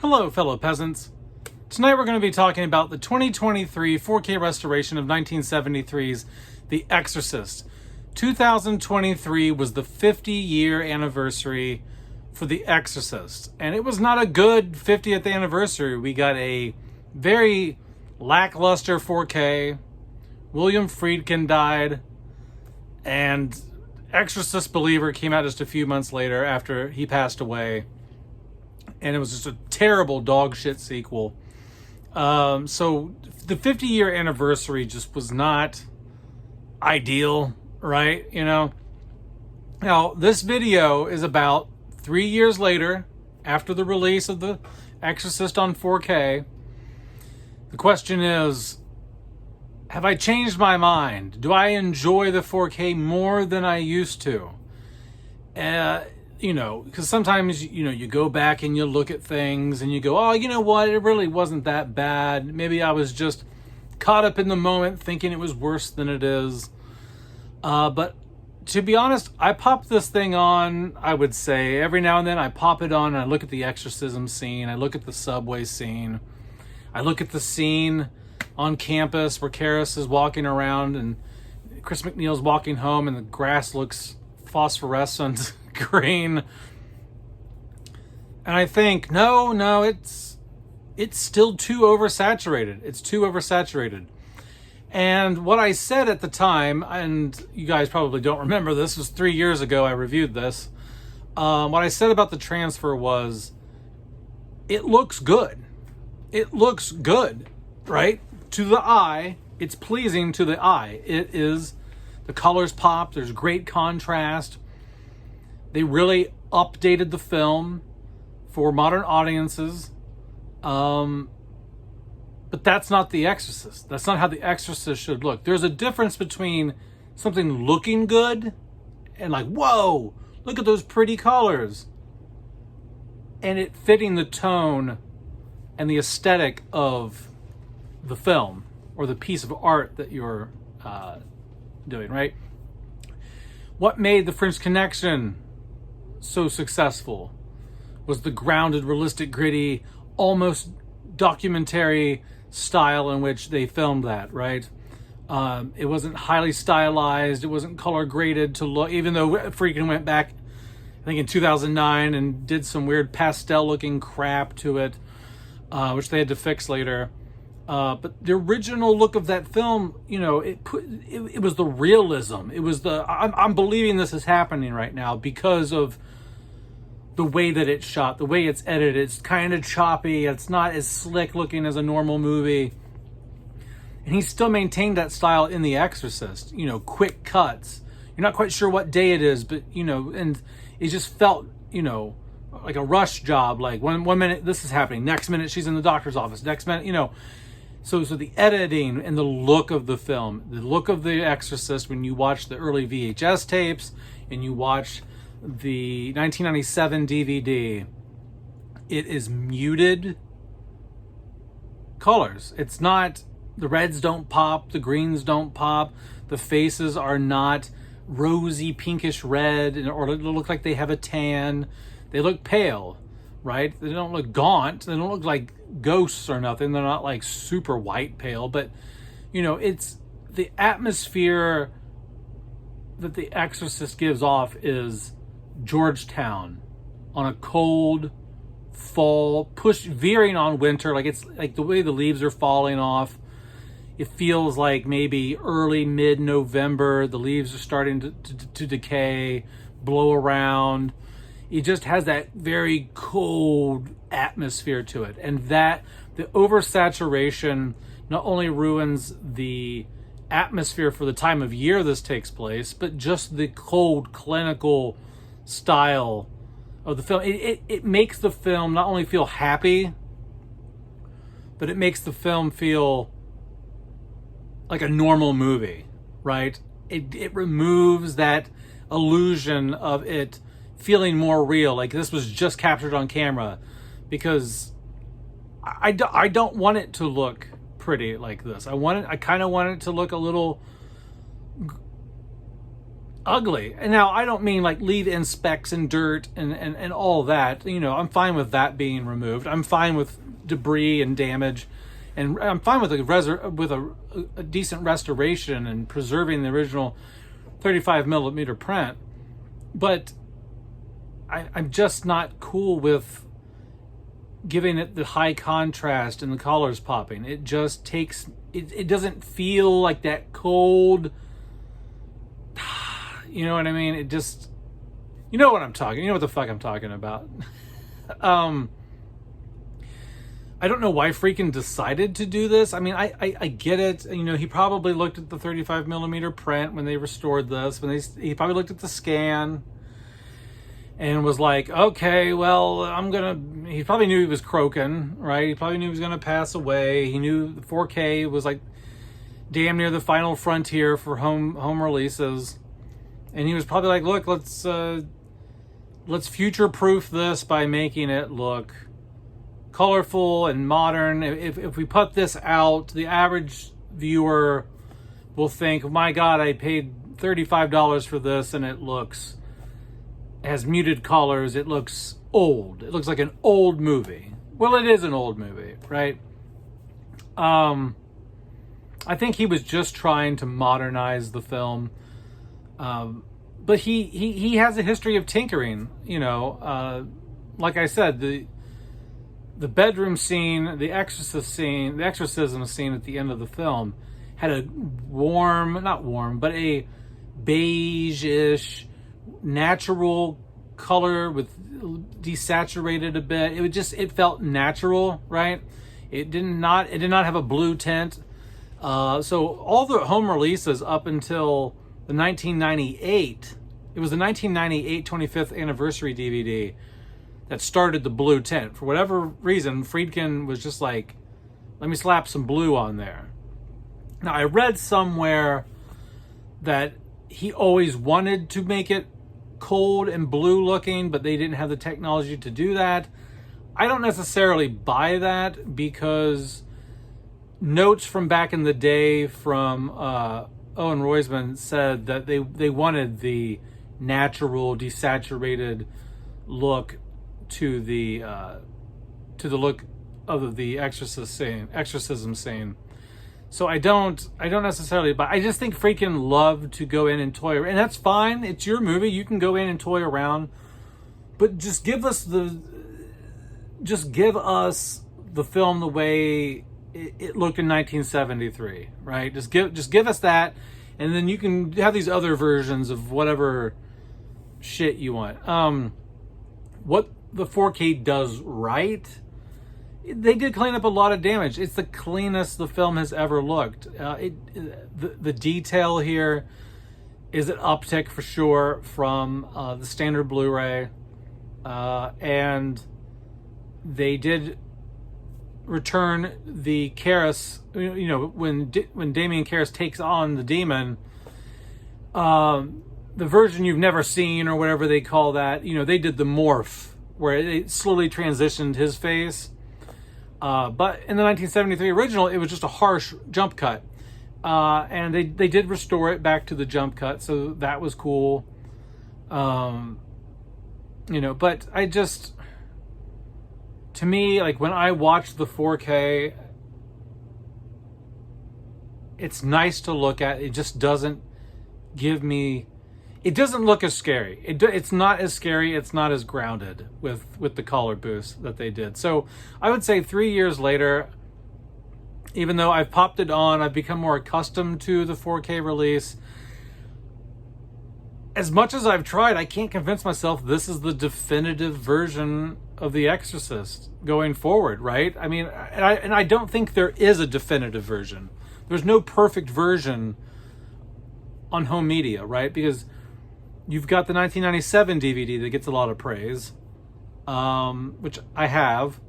Hello, fellow peasants. Tonight we're going to be talking about the 2023 4K restoration of 1973's The Exorcist. 2023 was the 50-year anniversary for The Exorcist, and it was not a good 50th anniversary. We got a very lackluster 4K. William Friedkin died, and Exorcist Believer came out just a few months later after he passed away. And it was just a terrible dog shit sequel. So the 50-year anniversary just was not ideal, right? You know? Now, this video is about 3 years later, after the release of The Exorcist on 4K. The question is, have I changed my mind? Do I enjoy the 4K more than I used to? You know, because sometimes, you know, you go back and you look at things and you go, oh, you know what? It really wasn't that bad. Maybe I was just caught up in the moment thinking it was worse than it is. But to be honest, I pop this thing on, I would say, every now and then I pop it on and I look at the exorcism scene. I look at the subway scene. I look at the scene on campus where Karis is walking around and Chris McNeil's walking home and the grass looks phosphorescent green. And I think, no, it's still too oversaturated. It's too oversaturated. And what I said at the time, and you guys probably don't remember this, was 3 years ago I reviewed this. What I said about the transfer was, it looks good. It looks good, right? To the eye, it's pleasing to the eye. It is, the colors pop, there's great contrast. They really updated the film for modern audiences. But that's not The Exorcist. That's not how The Exorcist should look. There's a difference between something looking good and like, whoa, look at those pretty colors, and it fitting the tone and the aesthetic of the film or the piece of art that you're doing, right? What made The French Connection so successful was the grounded, realistic, gritty, almost documentary style in which they filmed that, right? It wasn't highly stylized. It wasn't color graded to look, even though Friedkin went back, I think in 2009, and did some weird pastel looking crap to it, which they had to fix later. But the original look of that film, you know, it was the realism. It was the, I'm believing this is happening right now because of the way that it's shot, the way it's edited. It's kind of choppy. It's not as slick looking as a normal movie. And he still maintained that style in The Exorcist, you know, quick cuts. You're not quite sure what day it is, but, you know, and it just felt, you know, like a rush job. Like one minute this is happening, next minute she's in the doctor's office, next minute, you know. So the editing and the look of the film, the look of The Exorcist, when you watch the early VHS tapes and you watch the 1997 DVD, it is muted colors. It's not, the reds don't pop, the greens don't pop, the faces are not rosy pinkish red, or they look like they have a tan. They look pale, right? They don't look gaunt. They don't look like ghosts or nothing. They're not like super white pale, but you know, it's the atmosphere that The Exorcist gives off is Georgetown on a cold fall, veering on winter. Like, it's like the way the leaves are falling off. It feels like maybe early mid-November. The leaves are starting to decay, blow around. It just has that very cold atmosphere to it. And that, the oversaturation not only ruins the atmosphere for the time of year this takes place, but just the cold, clinical style of the film. It makes the film not only feel happy, but it makes the film feel like a normal movie, right? It removes that illusion of it feeling more real, like this was just captured on camera, because I don't want it to look pretty like this. I kind of want it to look a little ugly. And now I don't mean like leave in specks and dirt and all that. You know, I'm fine with that being removed. I'm fine with debris and damage, and I'm fine with a decent restoration and preserving the original 35 millimeter print. But I'm just not cool with giving it the high contrast and the colors popping. It just takes it doesn't feel like that cold. You know what I mean? It just, you know what I'm talking, you know what the fuck I'm talking about. I don't know why Friedkin decided to do this. I mean, I get it. You know, he probably looked at the 35 millimeter print when they restored this, he probably looked at the scan and was like, okay, well, he probably knew he was croaking, right? He probably knew he was going to pass away. He knew the 4K was like damn near the final frontier for home releases. And he was probably like, look, let's future-proof this by making it look colorful and modern. If we put this out, the average viewer will think, my God, I paid $35 for this and it has muted colors. It looks old. It looks like an old movie. Well, it is an old movie, right? I think he was just trying to modernize the film. But he has a history of tinkering, you know. Like I said, the bedroom scene, the exorcism scene at the end of the film had a a beige-ish, natural color with desaturated a bit. It felt natural, right? It did not have a blue tint. So all the home releases up until the 1998, it was the 1998 25th anniversary DVD that started the blue tint. For whatever reason, Friedkin was just like, let me slap some blue on there. Now, I read somewhere that he always wanted to make it cold and blue looking, but they didn't have the technology to do that. I don't necessarily buy that, because notes from back in the day from Owen Roizman said that they wanted the natural desaturated look to the look of the exorcism scene. So I don't necessarily, but I just think Friedkin loved to go in and toy around, and that's fine. It's your movie. You can go in and toy around, but just give us the film the way it looked in 1973, right? Just give us that, and then you can have these other versions of whatever shit you want. What the 4K does right, they did clean up a lot of damage. It's the cleanest the film has ever looked. The detail here is an uptick for sure from the standard Blu-ray, and they did return the Karras. You know, when Damien Karras takes on the demon, the version you've never seen or whatever they call that. You know, they did the morph where it slowly transitioned his face. But in the 1973 original, it was just a harsh jump cut. And they did restore it back to the jump cut, so that was cool. You know, but to me, like when I watch the 4K, it's nice to look at. It just doesn't give me, it doesn't look as scary. It's not as scary. It's not as grounded with the color boost that they did. So I would say 3 years later, even though I've popped it on, I've become more accustomed to the 4K release. As much as I've tried, I can't convince myself this is the definitive version of The Exorcist going forward, right? I mean, and I don't think there is a definitive version. There's no perfect version on home media, right? Because you've got the 1997 DVD that gets a lot of praise, which I have,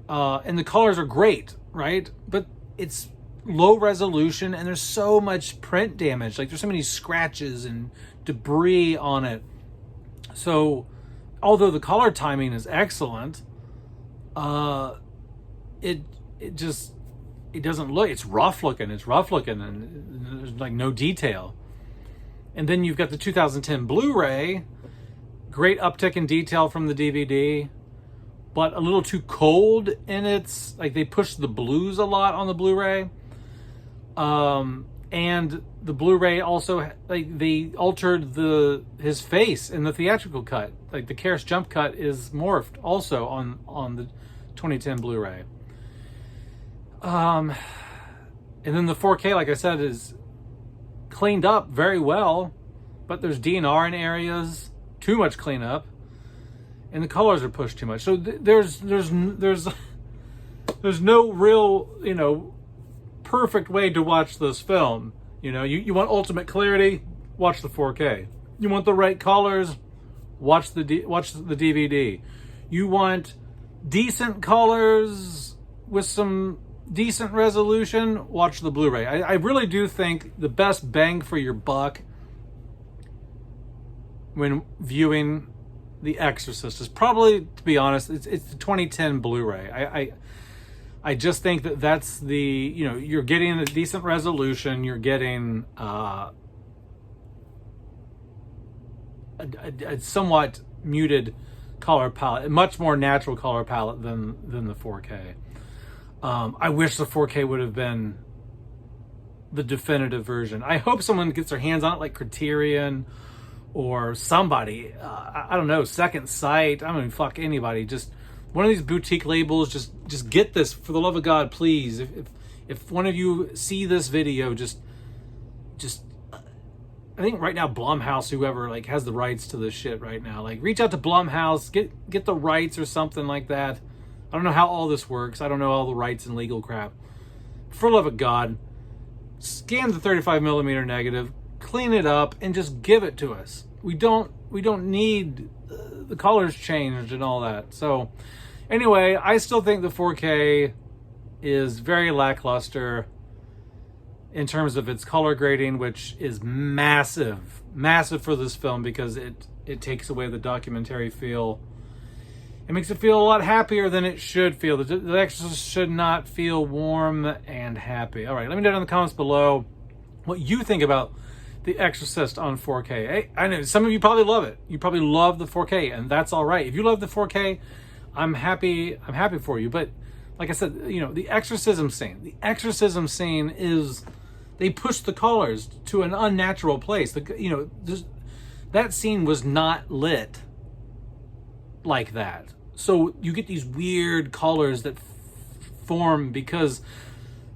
and the colors are great, right? But it's low resolution, and there's so much print damage. Like, there's so many scratches and debris on it. So, although the color timing is excellent, it doesn't look. It's rough looking, and there's like no detail. And then you've got the 2010 Blu-ray, great uptick in detail from the DVD, but a little too cold in its, like they pushed the blues a lot on the Blu-ray. And the Blu-ray also, like they altered his face in the theatrical cut. Like the Karras jump cut is morphed also on the 2010 Blu-ray. And then the 4K, like I said, is cleaned up very well, but there's DNR in areas, too much cleanup, and the colors are pushed too much. So there's no real, perfect way to watch this film. You want ultimate clarity, watch the 4K. You want the right colors, watch the DVD. You want decent colors with some decent resolution, watch the Blu-ray. I really do think the best bang for your buck when viewing The Exorcist is probably, to be honest, it's the 2010 Blu-ray. I just think that's the, you're getting a decent resolution, you're getting a somewhat muted color palette, a much more natural color palette than the 4K. I wish the 4K would have been the definitive version. I hope someone gets their hands on it, like Criterion or somebody. I don't know, Second Sight. I don't even fuck anybody. Just one of these boutique labels. Just get this, for the love of God, please. If one of you see this video, just I think right now Blumhouse, whoever like has the rights to this shit right now, like reach out to Blumhouse, get the rights or something like that. I don't know how all this works. I don't know all the rights and legal crap. For the love of God, scan the 35mm negative, clean it up, and just give it to us. We don't need the colors changed and all that. So anyway, I still think the 4K is very lackluster in terms of its color grading, which is massive for this film, because it takes away the documentary feel. It makes it feel a lot happier than it should feel. The Exorcist should not feel warm and happy. All right, let me know down in the comments below what you think about The Exorcist on 4K. Hey, I know some of you probably love it. You probably love the 4K, and that's all right. If you love the 4K, I'm happy for you. But like I said, the exorcism scene is, they push the colors to an unnatural place. That scene was not lit like that. So you get these weird colors that form because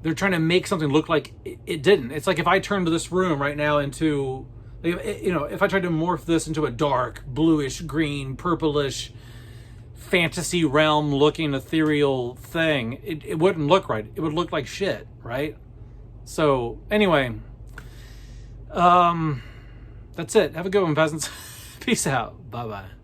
they're trying to make something look like it didn't. It's like if I turned this room right now into, if I tried to morph this into a dark, bluish, green, purplish, fantasy realm looking ethereal thing, it wouldn't look right. It would look like shit, right? So anyway, that's it. Have a good one, peasants. Peace out. Bye-bye.